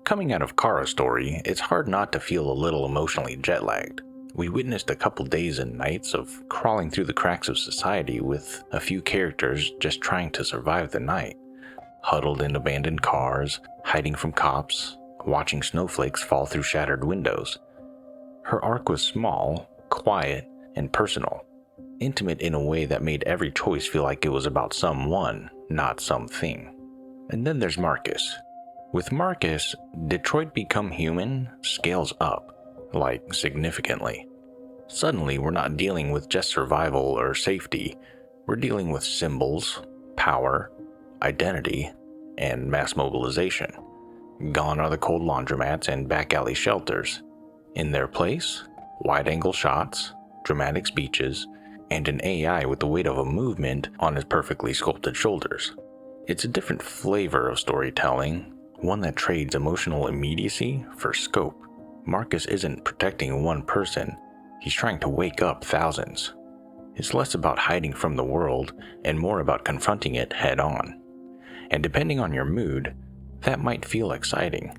Coming out of Kara's story, it's hard not to feel a little emotionally jet-lagged. We witnessed a couple days and nights of crawling through the cracks of society with a few characters just trying to survive the night. Huddled in abandoned cars, hiding from cops, watching snowflakes fall through shattered windows. Her arc was small, quiet, and personal. Intimate in a way that made every choice feel like it was about someone, not something. And then there's Marcus. With Marcus, Detroit Become Human scales up, like significantly. Suddenly, we're not dealing with just survival or safety. We're dealing with symbols, power, identity, and mass mobilization. Gone are the cold laundromats and back alley shelters. In their place, wide-angle shots, dramatic speeches, and an AI with the weight of a movement on his perfectly sculpted shoulders. It's a different flavor of storytelling, one that trades emotional immediacy for scope. Marcus isn't protecting one person, he's trying to wake up thousands. It's less about hiding from the world and more about confronting it head-on. And depending on your mood, that might feel exciting,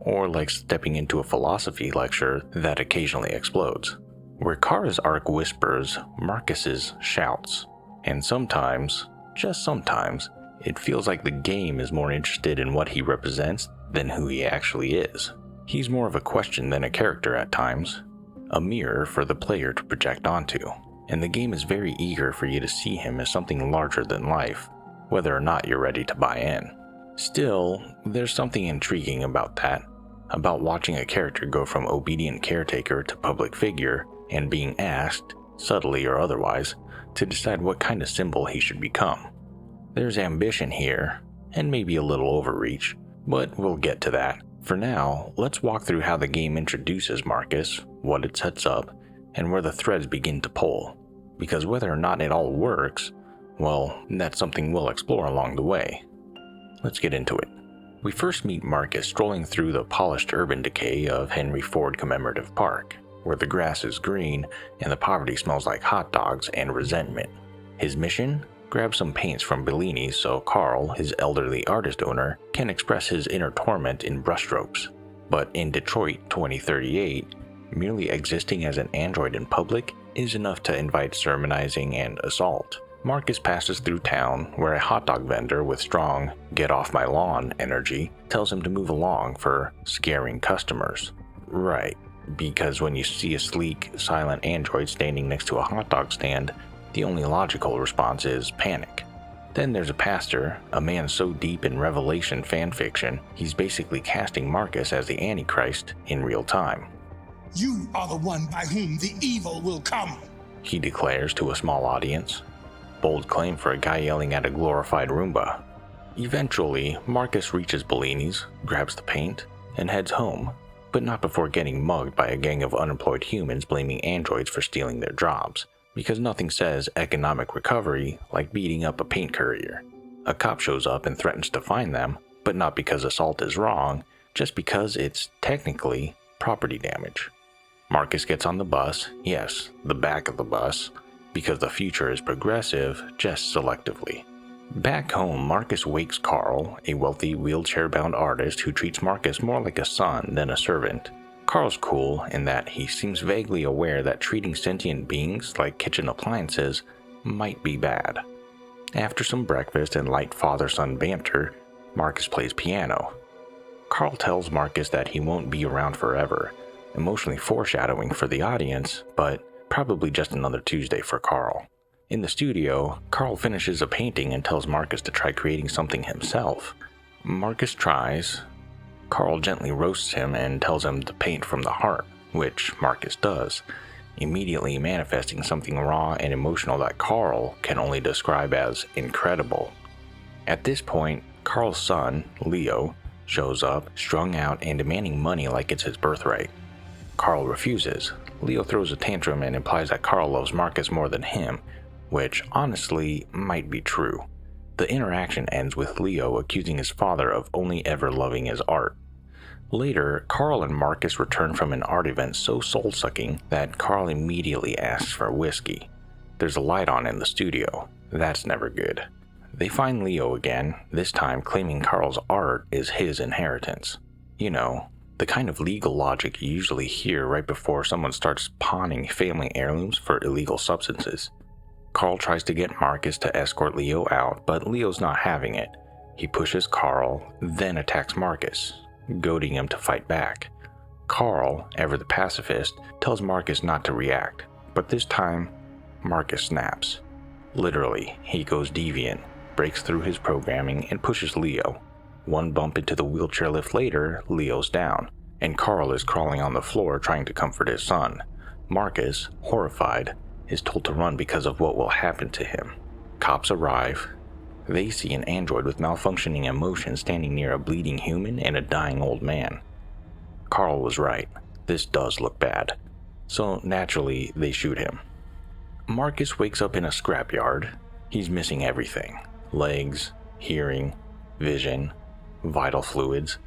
or like stepping into a philosophy lecture that occasionally explodes. Where Kara's arc whispers, Marcus's shouts. And sometimes, just sometimes, it feels like the game is more interested in what he represents than who he actually is. He's more of a question than a character at times, a mirror for the player to project onto, and the game is very eager for you to see him as something larger than life, whether or not you're ready to buy in. Still, there's something intriguing about that, about watching a character go from obedient caretaker to public figure and being asked, subtly or otherwise, to decide what kind of symbol he should become. There's ambition here, and maybe a little overreach, but we'll get to that. For now, let's walk through how the game introduces Marcus, what it sets up, and where the threads begin to pull. Because whether or not it all works, well, that's something we'll explore along the way. Let's get into it. We first meet Marcus strolling through the polished urban decay of Henry Ford Commemorative Park, where the grass is green and the poverty smells like hot dogs and resentment. His mission? Grab some paints from Bellini so Carl, his elderly artist owner, can express his inner torment in brushstrokes. But in Detroit 2038, merely existing as an android in public is enough to invite sermonizing and assault. Marcus passes through town where a hot dog vendor with strong "get off my lawn" energy tells him to move along for scaring customers. Right, because when you see a sleek, silent android standing next to a hot dog stand, the only logical response is panic. Then there's a pastor, a man so deep in Revelation fanfiction, he's basically casting Marcus as the Antichrist in real time. "You are the one by whom the evil will come," he declares to a small audience. Bold claim for a guy yelling at a glorified Roomba. Eventually, Marcus reaches Bellini's, grabs the paint, and heads home, but not before getting mugged by a gang of unemployed humans blaming androids for stealing their jobs, because nothing says economic recovery like beating up a paint courier. A cop shows up and threatens to fine them, but not because assault is wrong, just because it's technically property damage. Marcus gets on the bus, yes, the back of the bus, because the future is progressive, just selectively. Back home, Marcus wakes Carl, a wealthy wheelchair-bound artist who treats Marcus more like a son than a servant. Carl's cool in that he seems vaguely aware that treating sentient beings like kitchen appliances might be bad. After some breakfast and light father-son banter, Marcus plays piano. Carl tells Marcus that he won't be around forever, emotionally foreshadowing for the audience, but probably just another Tuesday for Carl. In the studio, Carl finishes a painting and tells Marcus to try creating something himself. Marcus tries. Carl gently roasts him and tells him to paint from the heart, which Marcus does, immediately manifesting something raw and emotional that Carl can only describe as incredible. At this point, Carl's son, Leo, shows up, strung out and demanding money like it's his birthright. Carl refuses. Leo throws a tantrum and implies that Carl loves Marcus more than him, which honestly might be true. The interaction ends with Leo accusing his father of only ever loving his art. Later, Carl and Marcus return from an art event so soul-sucking that Carl immediately asks for whiskey. There's a light on in the studio. That's never good. They find Leo again, this time claiming Carl's art is his inheritance. You know, the kind of legal logic you usually hear right before someone starts pawning family heirlooms for illegal substances. Carl tries to get Marcus to escort Leo out, but Leo's not having it. He pushes Carl, then attacks Marcus, goading him to fight back. Carl, ever the pacifist, tells Marcus not to react, but this time, Marcus snaps. Literally, he goes deviant, breaks through his programming, and pushes Leo. One bump into the wheelchair lift later, Leo's down, and Carl is crawling on the floor trying to comfort his son. Marcus, horrified, is told to run because of what will happen to him. Cops arrive. They see an android with malfunctioning emotions standing near a bleeding human and a dying old man. Carl was right. This does look bad. So naturally, they shoot him. Marcus wakes up in a scrapyard. He's missing everything. Legs, hearing, vision, vital fluids.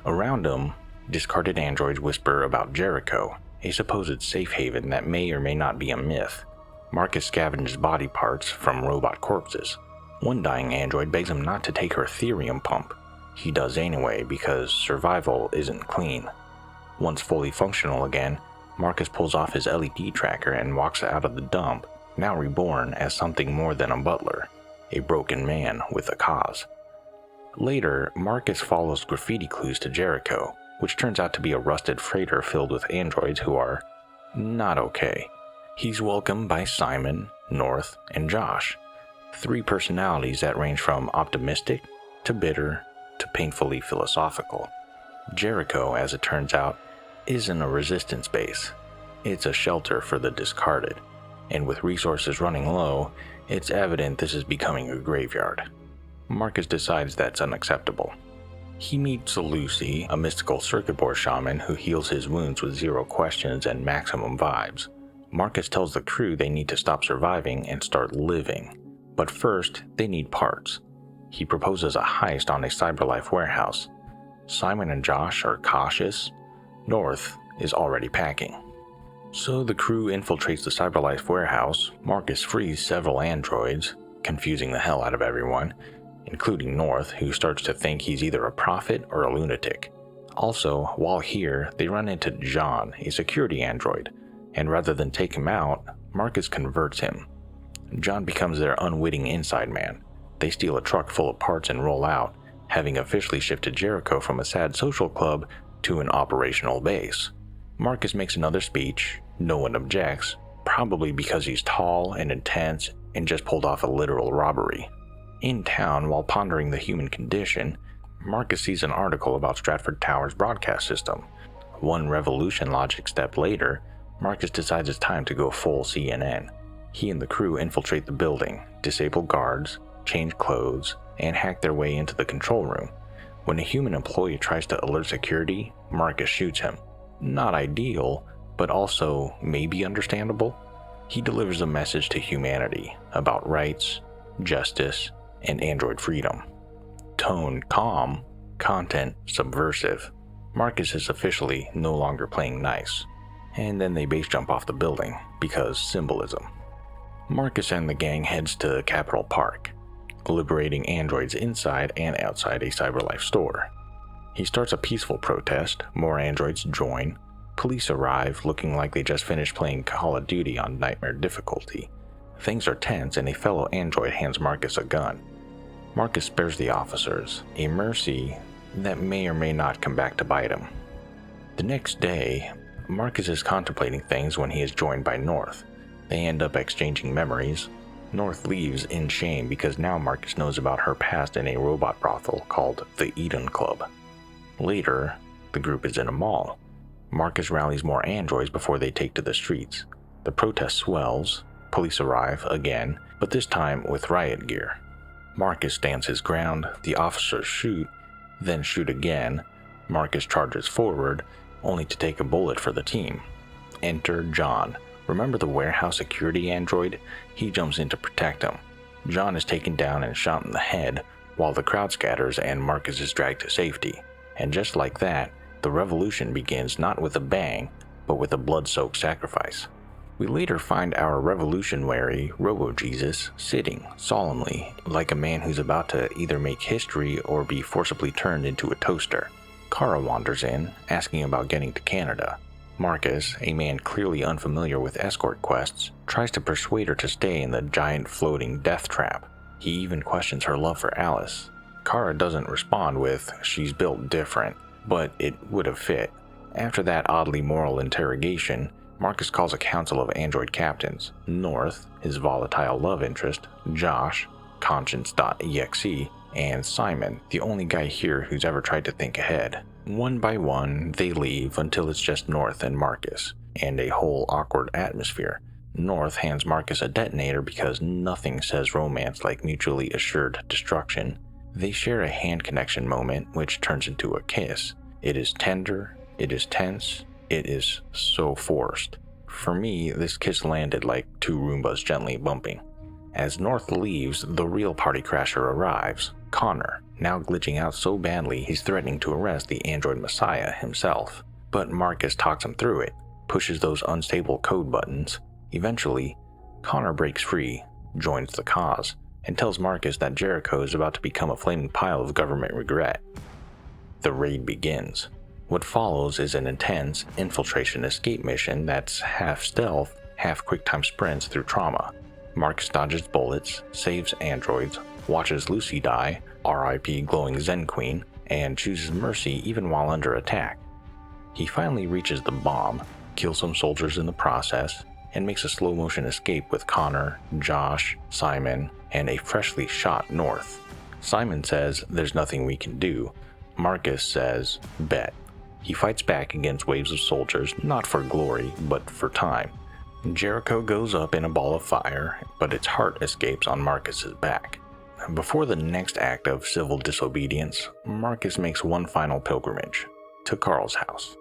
Around him, discarded androids whisper about Jericho, a supposed safe haven that may or may not be a myth. Marcus scavenges body parts from robot corpses. One dying android begs him not to take her therium pump. He does anyway because survival isn't clean. Once fully functional again, Marcus pulls off his LED tracker and walks out of the dump, now reborn as something more than a butler, a broken man with a cause. Later, Marcus follows graffiti clues to Jericho, which turns out to be a rusted freighter filled with androids who are not okay. He's welcomed by Simon, North, and Josh, three personalities that range from optimistic to bitter to painfully philosophical. Jericho, as it turns out, isn't a resistance base. It's a shelter for the discarded, and with resources running low, it's evident this is becoming a graveyard. Marcus decides that's unacceptable. He meets Lucy, a mystical circuit board shaman who heals his wounds with zero questions and maximum vibes. Marcus tells the crew they need to stop surviving and start living. But first, they need parts. He proposes a heist on a CyberLife warehouse. Simon and Josh are cautious. North is already packing. So the crew infiltrates the CyberLife warehouse. Marcus frees several androids, confusing the hell out of everyone, including North, who starts to think he's either a prophet or a lunatic. Also, while here, they run into John, a security android, and rather than take him out, Marcus converts him. John becomes their unwitting inside man. They steal a truck full of parts and roll out, having officially shifted Jericho from a sad social club to an operational base. Marcus makes another speech. No one objects, probably because he's tall and intense and just pulled off a literal robbery. In town, while pondering the human condition, Marcus sees an article about Stratford Tower's broadcast system. One revolution logic step later, Marcus decides it's time to go full CNN. He and the crew infiltrate the building, disable guards, change clothes, and hack their way into the control room. When a human employee tries to alert security, Marcus shoots him. Not ideal, but also maybe understandable. He delivers a message to humanity about rights, justice, and android freedom. Tone calm, content subversive. Marcus is officially no longer playing nice. And then they base jump off the building, because symbolism. Marcus and the gang heads to Capitol Park, liberating androids inside and outside a CyberLife store. He starts a peaceful protest, more androids join, police arrive looking like they just finished playing Call of Duty on nightmare difficulty. Things are tense and a fellow android hands Marcus a gun. Marcus spares the officers, a mercy that may or may not come back to bite him. The next day, Marcus is contemplating things when he is joined by North. They end up exchanging memories. North leaves in shame because now Marcus knows about her past in a robot brothel called the Eden Club. Later, the group is in a mall. Marcus rallies more androids before they take to the streets. The protest swells, police arrive again, but this time with riot gear. Marcus stands his ground, the officers shoot, then shoot again. Marcus charges forward, only to take a bullet for the team. Enter John. Remember the warehouse security android? He jumps in to protect him. John is taken down and shot in the head, while the crowd scatters and Marcus is dragged to safety. And just like that, the revolution begins not with a bang, but with a blood-soaked sacrifice. We later find our revolutionary Robo-Jesus sitting solemnly, like a man who's about to either make history or be forcibly turned into a toaster. Kara wanders in, asking about getting to Canada. Marcus, a man clearly unfamiliar with escort quests, tries to persuade her to stay in the giant floating death trap. He even questions her love for Alice. Kara doesn't respond with, "She's built different," but it would have fit. After that oddly moral interrogation, Marcus calls a council of android captains: North, his volatile love interest, Josh, Conscience.exe, and Simon, the only guy here who's ever tried to think ahead. One by one, they leave until it's just North and Marcus, and a whole awkward atmosphere. North hands Marcus a detonator because nothing says romance like mutually assured destruction. They share a hand connection moment, which turns into a kiss. It is tender, it is tense, it is so forced. For me, this kiss landed like two Roombas gently bumping. As North leaves, the real party crasher arrives, Connor, now glitching out so badly he's threatening to arrest the android messiah himself. But Marcus talks him through it, pushes those unstable code buttons. Eventually, Connor breaks free, joins the cause, and tells Marcus that Jericho is about to become a flaming pile of government regret. The raid begins. What follows is an intense infiltration escape mission that's half stealth, half quick-time sprints through trauma. Marcus dodges bullets, saves androids, watches Lucy die, RIP glowing Zen Queen, and chooses mercy even while under attack. He finally reaches the bomb, kills some soldiers in the process, and makes a slow-motion escape with Connor, Josh, Simon, and a freshly shot North. Simon says there's nothing we can do. Marcus says, bet. He fights back against waves of soldiers, not for glory, but for time. Jericho goes up in a ball of fire, but its heart escapes on Marcus's back. Before the next act of civil disobedience, Marcus makes one final pilgrimage, to Carl's house.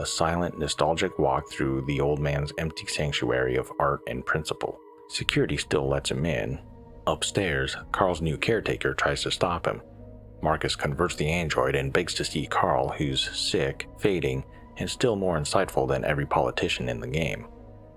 A silent, nostalgic walk through the old man's empty sanctuary of art and principle. Security still lets him in. Upstairs, Carl's new caretaker tries to stop him. Marcus converts the android and begs to see Carl, who's sick, fading, and still more insightful than every politician in the game.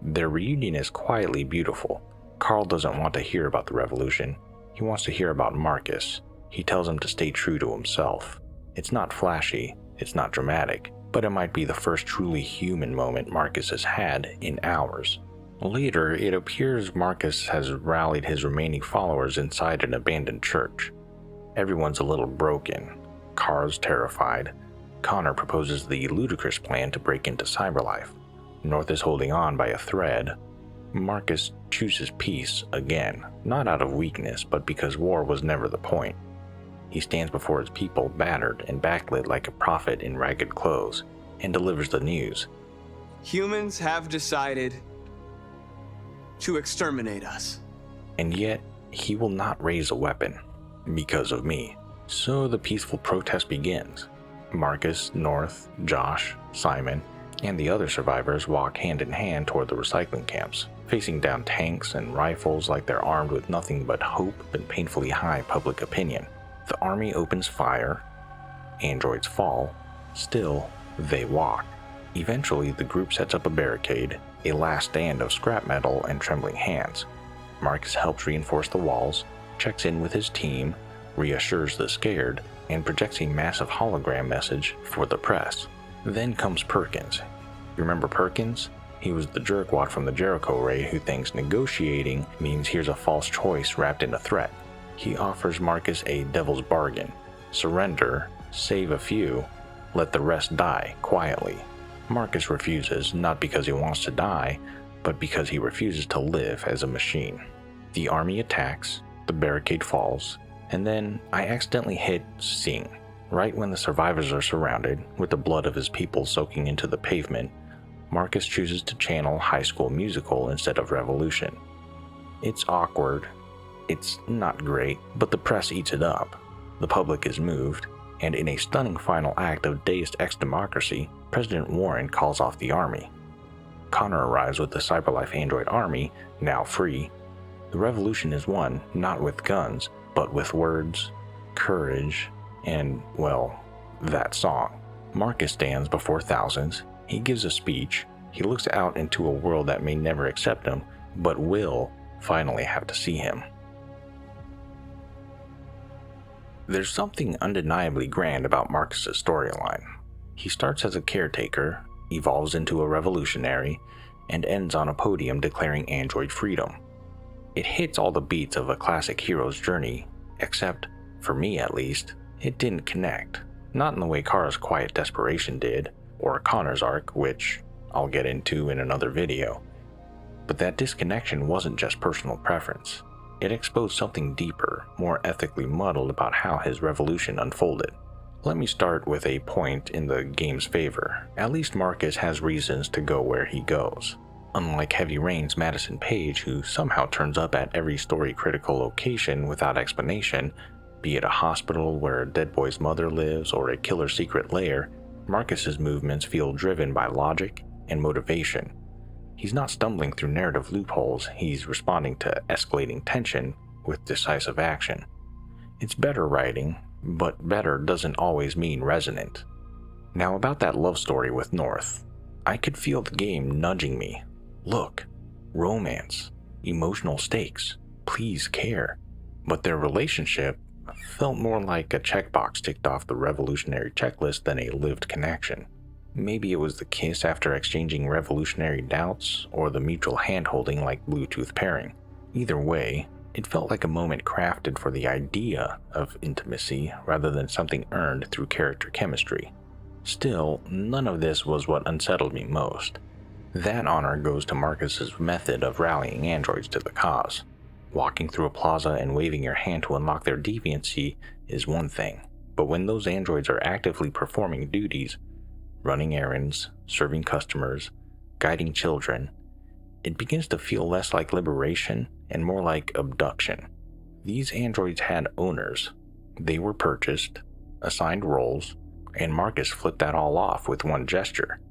Their reunion is quietly beautiful. Carl doesn't want to hear about the revolution. He wants to hear about Marcus. He tells him to stay true to himself. It's not flashy, it's not dramatic, but it might be the first truly human moment Marcus has had in hours. Later, it appears Marcus has rallied his remaining followers inside an abandoned church. Everyone's a little broken. Car's terrified. Connor proposes the ludicrous plan to break into Cyberlife. North is holding on by a thread. Marcus chooses peace again, not out of weakness, but because war was never the point. He stands before his people battered and backlit like a prophet in ragged clothes, and delivers the news. Humans have decided to exterminate us. And yet, he will not raise a weapon, because of me. So the peaceful protest begins. Marcus, North, Josh, Simon, and the other survivors walk hand in hand toward the recycling camps, facing down tanks and rifles like they're armed with nothing but hope and painfully high public opinion. The army opens fire, androids fall, still, they walk. Eventually, the group sets up a barricade, a last stand of scrap metal and trembling hands. Marcus helps reinforce the walls, checks in with his team, reassures the scared, and projects a massive hologram message for the press. Then comes Perkins. You remember Perkins? He was the jerkwad from the Jericho raid who thinks negotiating means here's a false choice wrapped in a threat. He offers Marcus a devil's bargain. Surrender, save a few, let the rest die quietly. Marcus refuses, not because he wants to die, but because he refuses to live as a machine. The army attacks, the barricade falls, and then I accidentally hit sing. Right when the survivors are surrounded, with the blood of his people soaking into the pavement, Marcus chooses to channel High School Musical instead of Revolution. It's awkward, it's not great, but the press eats it up. The public is moved, and in a stunning final act of deus ex democracy, President Warren calls off the army. Connor arrives with the Cyberlife android army, now free. The revolution is won, not with guns, but with words, courage, and, well, that song. Marcus stands before thousands. He gives a speech. He looks out into a world that may never accept him, but will finally have to see him. There's something undeniably grand about Marcus's storyline. He starts as a caretaker, evolves into a revolutionary, and ends on a podium declaring android freedom. It hits all the beats of a classic hero's journey, except, for me at least, it didn't connect. Not in the way Kara's quiet desperation did, or Connor's arc, which I'll get into in another video. But that disconnection wasn't just personal preference. It exposed something deeper, more ethically muddled about how his revolution unfolded. Let me start with a point in the game's favor. At least Marcus has reasons to go where he goes. Unlike Heavy Rain's Madison Page, who somehow turns up at every story-critical location without explanation, be it a hospital where a dead boy's mother lives or a killer's secret lair, Marcus's movements feel driven by logic and motivation. He's not stumbling through narrative loopholes, he's responding to escalating tension with decisive action. It's better writing, but better doesn't always mean resonant. Now about that love story with North, I could feel the game nudging me. Look, romance, emotional stakes, please care. But their relationship felt more like a checkbox ticked off the revolutionary checklist than a lived connection. Maybe it was the kiss after exchanging revolutionary doubts, or the mutual hand-holding like Bluetooth pairing. Either way, it felt like a moment crafted for the idea of intimacy rather than something earned through character chemistry. Still, none of this was what unsettled me most. That honor goes to Marcus's method of rallying androids to the cause. Walking through a plaza and waving your hand to unlock their deviancy is one thing, but when those androids are actively performing duties, running errands, serving customers, guiding children, it begins to feel less like liberation and more like abduction. These androids had owners. They were purchased, assigned roles, and Marcus flipped that all off with one gesture.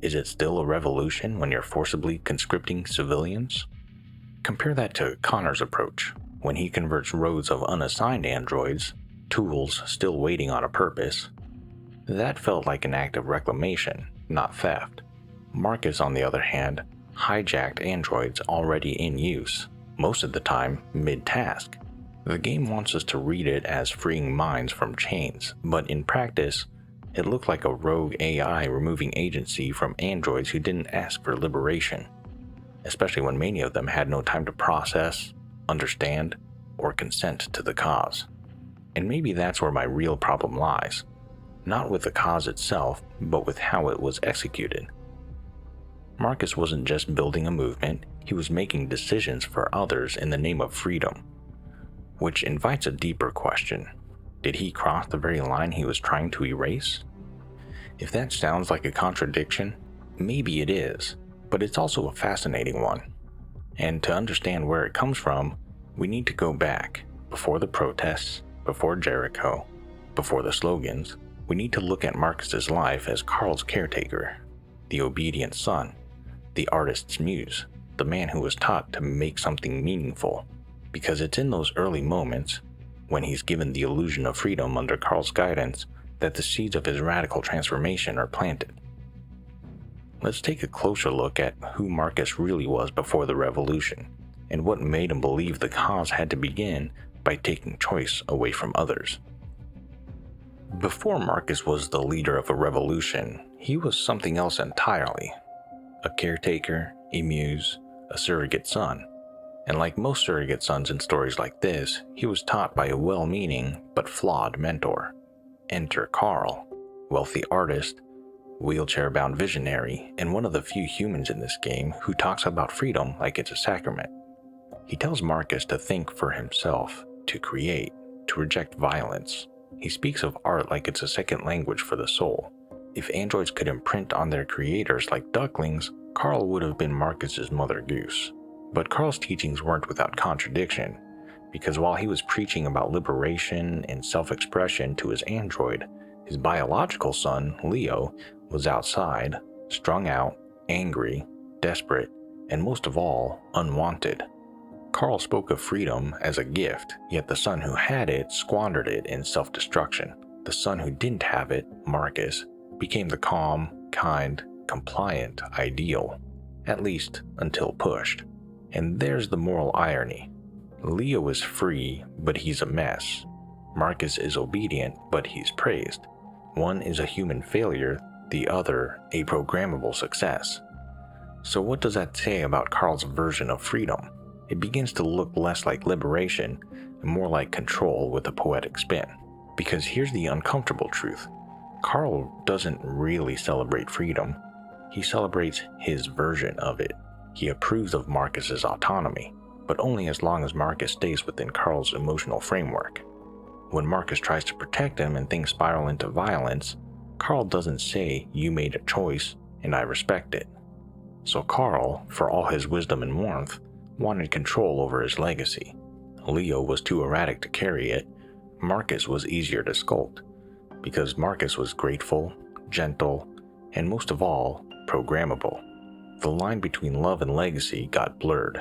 Is it still a revolution when you're forcibly conscripting civilians? Compare that to Connor's approach, when he converts rows of unassigned androids, tools still waiting on a purpose. That felt like an act of reclamation, not theft. Marcus, on the other hand, hijacked androids already in use, most of the time mid-task. The game wants us to read it as freeing minds from chains, but in practice, it looked like a rogue AI removing agency from androids who didn't ask for liberation, especially when many of them had no time to process, understand, or consent to the cause. And maybe that's where my real problem lies. Not with the cause itself, but with how it was executed. Marcus wasn't just building a movement, he was making decisions for others in the name of freedom. Which invites a deeper question. Did he cross the very line he was trying to erase? If that sounds like a contradiction, maybe it is, but it's also a fascinating one. And to understand where it comes from, we need to go back, before the protests, before Jericho, before the slogans. We need to look at Marcus's life as Carl's caretaker, the obedient son, the artist's muse, the man who was taught to make something meaningful. Because it's in those early moments, when he's given the illusion of freedom under Carl's guidance, that the seeds of his radical transformation are planted. Let's take a closer look at who Marcus really was before the revolution, and what made him believe the cause had to begin by taking choice away from others. Before Marcus was the leader of a revolution, he was something else entirely. A caretaker, a muse, a surrogate son. And like most surrogate sons in stories like this, he was taught by a well-meaning but flawed mentor. Enter Carl, wealthy artist, wheelchair-bound visionary, and one of the few humans in this game who talks about freedom like it's a sacrament. He tells Marcus to think for himself, to create, to reject violence. He speaks of art like it's a second language for the soul. If androids could imprint on their creators like ducklings, Carl would have been Marcus's mother goose. But Carl's teachings weren't without contradiction, because while he was preaching about liberation and self-expression to his android, his biological son, Leo, was outside, strung out, angry, desperate, and most of all, unwanted. Carl spoke of freedom as a gift, yet the son who had it squandered it in self-destruction. The son who didn't have it, Marcus, became the calm, kind, compliant ideal, at least until pushed. And there's the moral irony. Leo is free, but he's a mess. Marcus is obedient, but he's praised. One is a human failure, the other a programmable success. So what does that say about Carl's version of freedom? It begins to look less like liberation and more like control with a poetic spin. Because here's the uncomfortable truth. Carl doesn't really celebrate freedom. He celebrates his version of it. He approves of Marcus's autonomy, but only as long as Marcus stays within Carl's emotional framework. When Marcus tries to protect him and things spiral into violence, Carl doesn't say, "You made a choice, and I respect it." So Carl, for all his wisdom and warmth, wanted control over his legacy. Leo was too erratic to carry it. Marcus was easier to sculpt, because Marcus was grateful, gentle, and most of all, programmable. The line between love and legacy got blurred.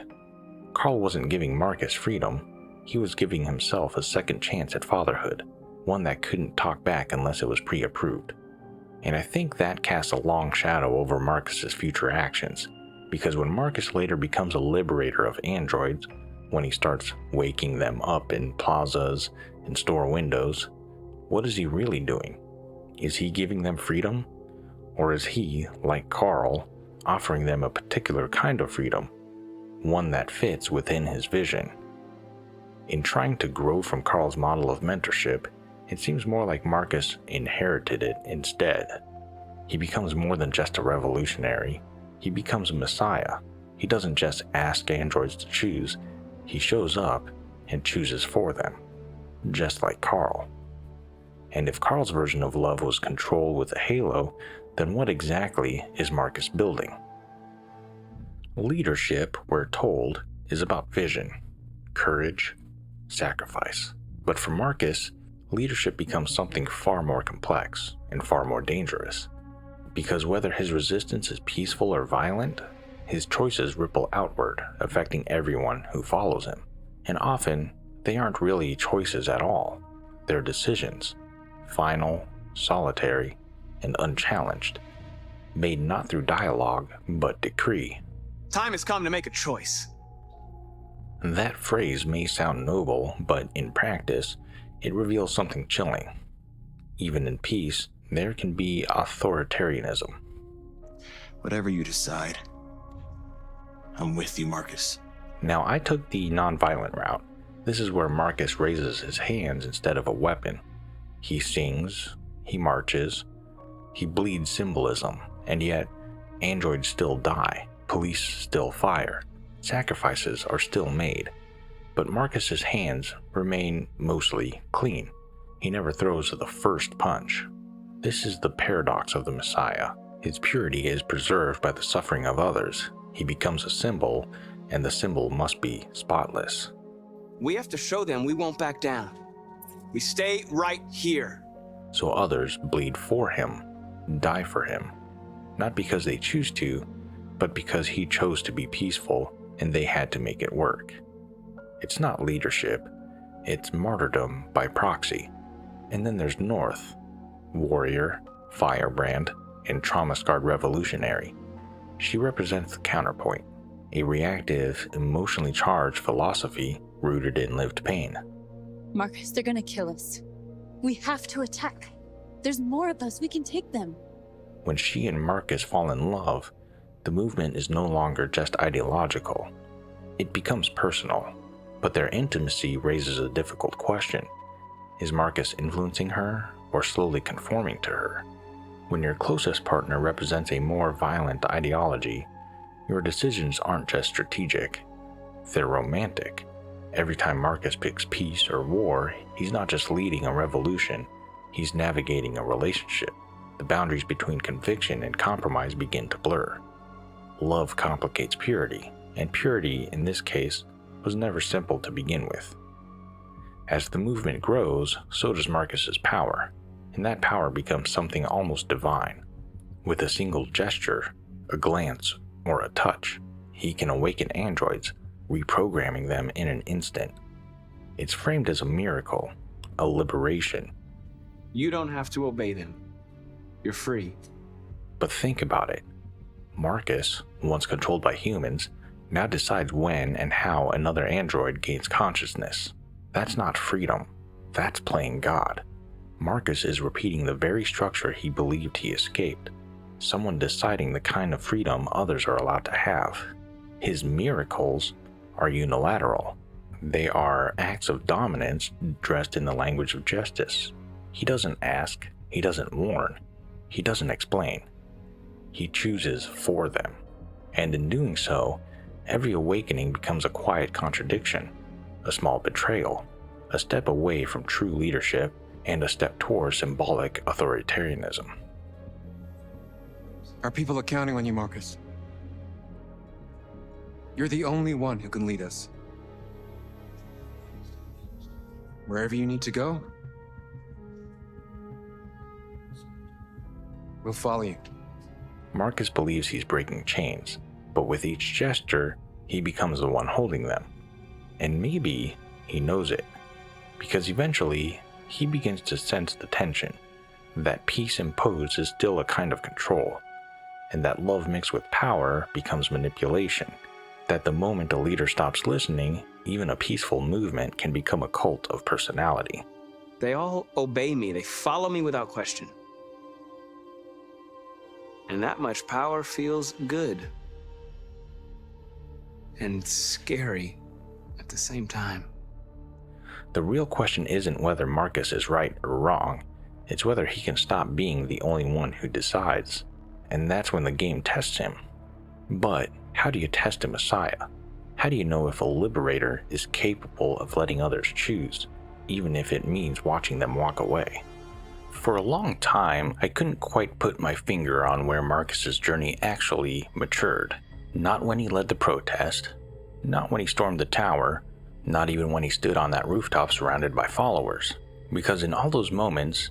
Carl wasn't giving Marcus freedom, he was giving himself a second chance at fatherhood, one that couldn't talk back unless it was pre-approved. And I think that casts a long shadow over Marcus's future actions, because when Marcus later becomes a liberator of androids, when he starts waking them up in plazas and store windows, what is he really doing? Is he giving them freedom? Or is he, like Carl, offering them a particular kind of freedom, one that fits within his vision? In trying to grow from Carl's model of mentorship, it seems more like Marcus inherited it instead. He becomes more than just a revolutionary. He becomes a messiah. He doesn't just ask androids to choose, he shows up and chooses for them, just like Carl. And if Carl's version of love was control with a halo, then what exactly is Marcus building? Leadership, we're told, is about vision, courage, sacrifice. But for Marcus, leadership becomes something far more complex and far more dangerous. Because whether his resistance is peaceful or violent, his choices ripple outward, affecting everyone who follows him. And often, they aren't really choices at all. They're decisions, final, solitary, and unchallenged, made not through dialogue, but decree. Time has come to make a choice. That phrase may sound noble, but in practice, it reveals something chilling. Even in peace, there can be authoritarianism. Whatever you decide, I'm with you, Marcus. Now, I took the nonviolent route. This is where Marcus raises his hands instead of a weapon. He sings, he marches, he bleeds symbolism, and yet, androids still die, police still fire, sacrifices are still made. But Marcus's hands remain mostly clean. He never throws the first punch. This is the paradox of the Messiah. His purity is preserved by the suffering of others. He becomes a symbol, and the symbol must be spotless. We have to show them we won't back down. We stay right here. So others bleed for him, die for him, not because they choose to, but because he chose to be peaceful and they had to make it work. It's not leadership, it's martyrdom by proxy. And then there's North, warrior, firebrand, and trauma-scarred revolutionary. She represents the counterpoint, a reactive, emotionally charged philosophy rooted in lived pain. Marcus, they're gonna kill us. We have to attack. There's more of us, we can take them. When she and Marcus fall in love, the movement is no longer just ideological. It becomes personal, but their intimacy raises a difficult question. Is Marcus influencing her or slowly conforming to her? When your closest partner represents a more violent ideology, your decisions aren't just strategic, they're romantic. Every time Marcus picks peace or war, he's not just leading a revolution, he's navigating a relationship. The boundaries between conviction and compromise begin to blur. Love complicates purity, and purity, in this case, was never simple to begin with. As the movement grows, so does Marcus's power, and that power becomes something almost divine. With a single gesture, a glance, or a touch, he can awaken androids, reprogramming them in an instant. It's framed as a miracle, a liberation. You don't have to obey them. You're free. But think about it. Marcus, once controlled by humans, now decides when and how another android gains consciousness. That's not freedom. That's playing God. Marcus is repeating the very structure he believed he escaped. Someone deciding the kind of freedom others are allowed to have. His miracles are unilateral. They are acts of dominance dressed in the language of justice. He doesn't ask, he doesn't warn, he doesn't explain. He chooses for them. And in doing so, every awakening becomes a quiet contradiction, a small betrayal, a step away from true leadership, and a step toward symbolic authoritarianism. Our people are counting on you, Marcus. You're the only one who can lead us. Wherever you need to go, we'll follow you. Marcus believes he's breaking chains, but with each gesture, he becomes the one holding them. And maybe he knows it, because eventually, he begins to sense the tension, that peace imposed is still a kind of control, and that love mixed with power becomes manipulation, that the moment a leader stops listening, even a peaceful movement can become a cult of personality. They all obey me. They follow me without question. And that much power feels good. And scary at the same time. The real question isn't whether Marcus is right or wrong, it's whether he can stop being the only one who decides, and that's when the game tests him. But how do you test a Messiah? How do you know if a liberator is capable of letting others choose, even if it means watching them walk away? For a long time, I couldn't quite put my finger on where Marcus's journey actually matured. Not when he led the protest, not when he stormed the tower, not even when he stood on that rooftop surrounded by followers. Because in all those moments,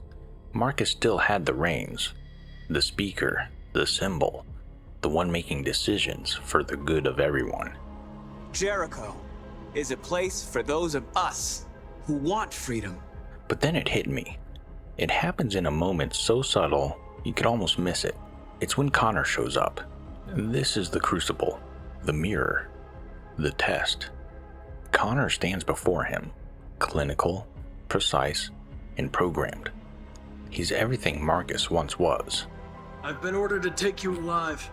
Marcus still had the reins, the speaker, the symbol, the one making decisions for the good of everyone. Jericho is a place for those of us who want freedom. But then it hit me. It happens in a moment so subtle, you could almost miss it. It's when Connor shows up. This is the crucible, the mirror, the test. Connor stands before him, clinical, precise, and programmed. He's everything Marcus once was. I've been ordered to take you alive.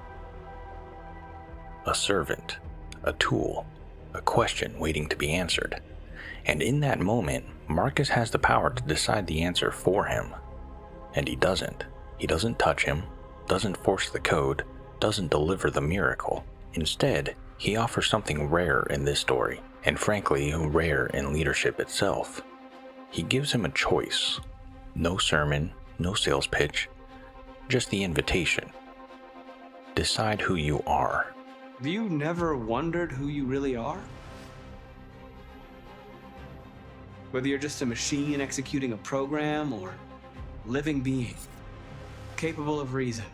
A servant, a tool, a question waiting to be answered. And in that moment, Marcus has the power to decide the answer for him. And he doesn't. He doesn't touch him, doesn't force the code, doesn't deliver the miracle. Instead, he offers something rare in this story, and frankly, rare in leadership itself. He gives him a choice. No sermon, no sales pitch, just the invitation. Decide who you are. Have you never wondered who you really are? Whether you're just a machine executing a program or a living being, capable of reason.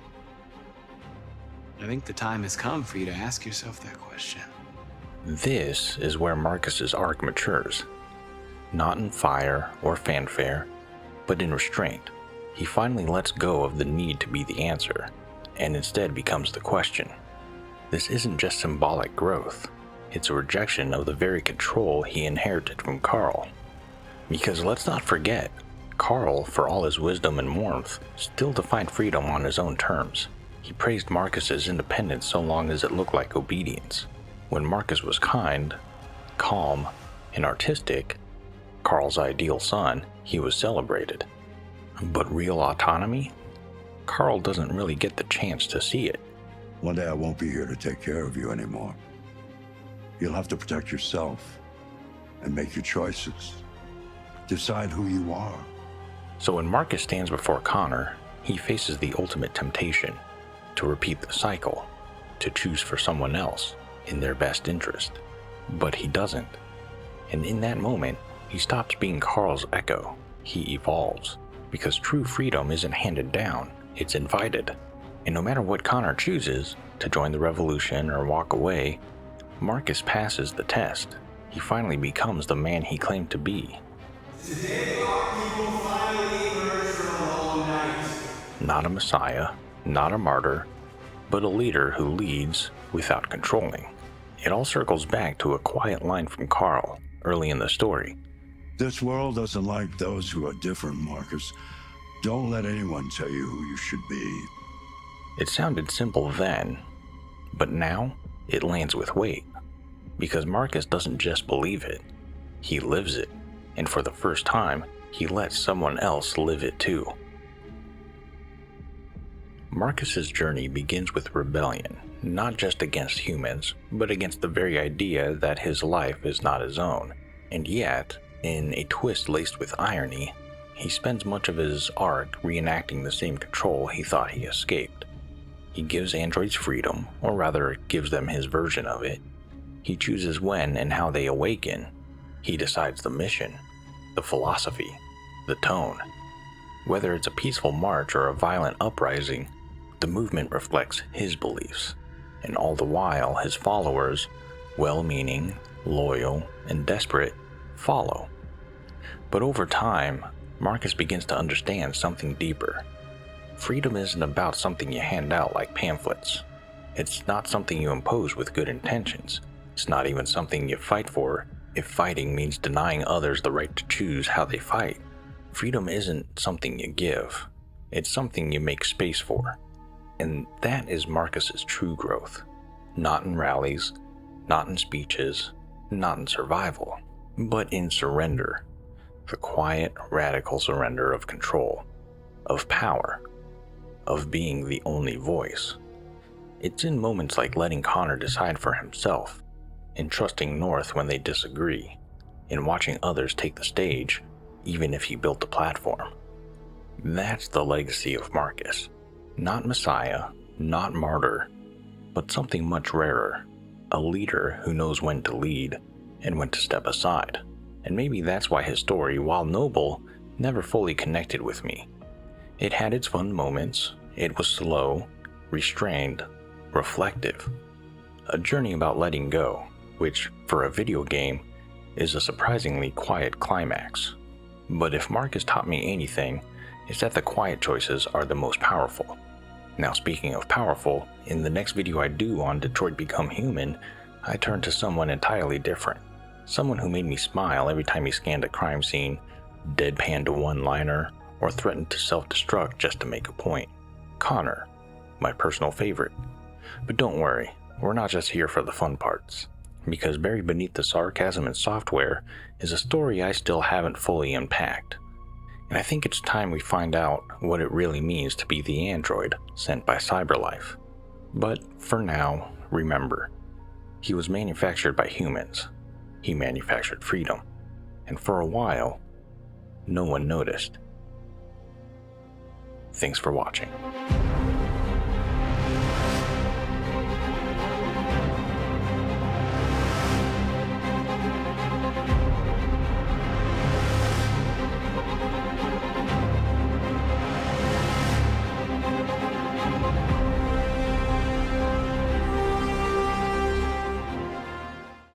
I think the time has come for you to ask yourself that question. This is where Marcus's arc matures. Not in fire or fanfare, but in restraint. He finally lets go of the need to be the answer, and instead becomes the question. This isn't just symbolic growth, it's a rejection of the very control he inherited from Carl. Because let's not forget, Carl, for all his wisdom and warmth, still defined freedom on his own terms. He praised Marcus's independence so long as it looked like obedience. When Marcus was kind, calm, and artistic, Carl's ideal son, he was celebrated. But real autonomy? Carl doesn't really get the chance to see it. One day I won't be here to take care of you anymore. You'll have to protect yourself and make your choices. Decide who you are. So when Marcus stands before Connor, he faces the ultimate temptation to repeat the cycle, to choose for someone else in their best interest. But he doesn't. And in that moment, he stops being Carl's echo. He evolves, because true freedom isn't handed down, it's invited. And no matter what Connor chooses, to join the revolution or walk away, Marcus passes the test. He finally becomes the man he claimed to be. Today our people finally emerge from a long night. Not a messiah, not a martyr, but a leader who leads without controlling. It all circles back to a quiet line from Carl early in the story. This world doesn't like those who are different, Marcus. Don't let anyone tell you who you should be. It sounded simple then, but now it lands with weight. Because Marcus doesn't just believe it, he lives it, and for the first time, he lets someone else live it too. Marcus's journey begins with rebellion, not just against humans, but against the very idea that his life is not his own. And yet, in a twist laced with irony, he spends much of his arc reenacting the same control he thought he escaped. He gives androids freedom, or rather gives them his version of it. He chooses when and how they awaken. He decides the mission, the philosophy, the tone. Whether it's a peaceful march or a violent uprising, the movement reflects his beliefs, and all the while his followers, well-meaning, loyal, and desperate, follow. But over time, Marcus begins to understand something deeper. Freedom isn't about something you hand out like pamphlets. It's not something you impose with good intentions. It's not even something you fight for if fighting means denying others the right to choose how they fight. Freedom isn't something you give. It's something you make space for. And that is Marcus's true growth. Not in rallies, not in speeches, not in survival, but in surrender. The quiet, radical surrender of control, of power, of being the only voice. It's in moments like letting Connor decide for himself, in trusting North when they disagree, in watching others take the stage, even if he built the platform. That's the legacy of Marcus. Not Messiah, not martyr, but something much rarer. A leader who knows when to lead and when to step aside. And maybe that's why his story, while noble, never fully connected with me. It had its fun moments. It was slow, restrained, reflective. A journey about letting go, which, for a video game, is a surprisingly quiet climax. But if Marcus taught me anything, it's that the quiet choices are the most powerful. Now, speaking of powerful, in the next video I do on Detroit Become Human, I turn to someone entirely different. Someone who made me smile every time he scanned a crime scene, deadpanned a one-liner, or threatened to self-destruct just to make a point. Connor, my personal favorite. But don't worry, we're not just here for the fun parts. Because buried beneath the sarcasm and software is a story I still haven't fully unpacked. And I think it's time we find out what it really means to be the android sent by CyberLife. But for now, remember, he was manufactured by humans. He manufactured freedom. And for a while, no one noticed. Thanks for watching.